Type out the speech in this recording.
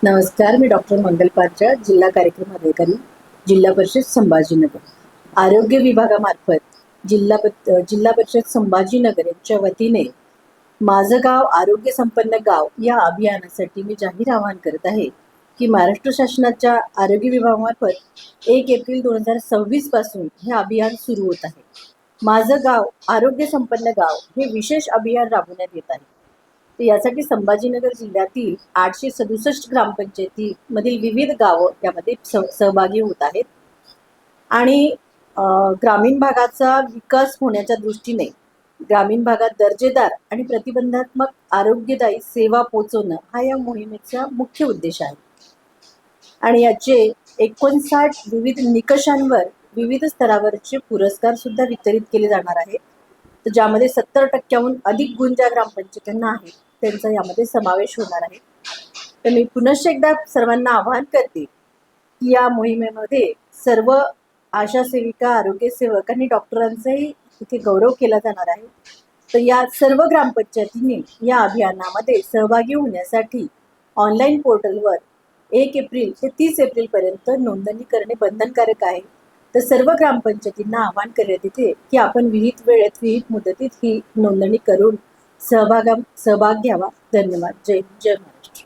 नमस्कार, मी डॉक्टर मंगल पात्रा, जिल्हा कार्यक्रम अधिकारी, जिल्हा परिषद संभाजीनगर. आरोग्य विभागामार्फत जिल्हा परिषद संभाजीनगर यांच्या वतीने माझं गाव आरोग्य संपन्न गाव या अभियानासाठी मी जाहीर आवाहन करत आहे की महाराष्ट्र शासनाच्या आरोग्य विभागामार्फत 1 एप्रिल 2026 पासून हे अभियान सुरू होत आहे. माझं गाव आरोग्य संपन्न गाव हे विशेष अभियान राबवण्यात येत आहे. तर यासाठी संभाजीनगर जिल्ह्यातील 867 ग्रामपंचायतीमधील विविध गावं यामध्ये सहभागी होत आहेत. आणि ग्रामीण भागाचा विकास होण्याच्या दृष्टीने ग्रामीण भागात दर्जेदार आणि प्रतिबंधात्मक आरोग्यदायी सेवा पोहोचवणं हा या मोहिमेचा मुख्य उद्देश आहे. आणि याचे 59 विविध निकषांवर विविध स्तरावरचे पुरस्कार सुद्धा वितरित केले जाणार आहेत. तर ज्यामध्ये 70% अधिक गुण ज्या ग्रामपंचायतींना आहेत त्यांचा यामध्ये समावेश होणार आहे. तर मी पुनश्च एकदा सर्वांना आवाहन करते की या मोहिमेमध्ये सर्व आशा सेविका, आरोग्य सेवक आणि डॉक्टरांचाही इथे गौरव केला जाणार आहे. तर या सर्व ग्रामपंचायतींनी या अभियानामध्ये सहभागी होण्यासाठी ऑनलाईन पोर्टलवर 1 एप्रिल ते 30 एप्रिलपर्यंत नोंदणी करणे बंधनकारक आहे. तर सर्व ग्रामपंचायतींना आवाहन करण्यात येते की आपण विहित वेळेत, विहित मुदतीत ही नोंदणी करून सहभाग घ्यावा. धन्यवाद. जय महाराष्ट्र.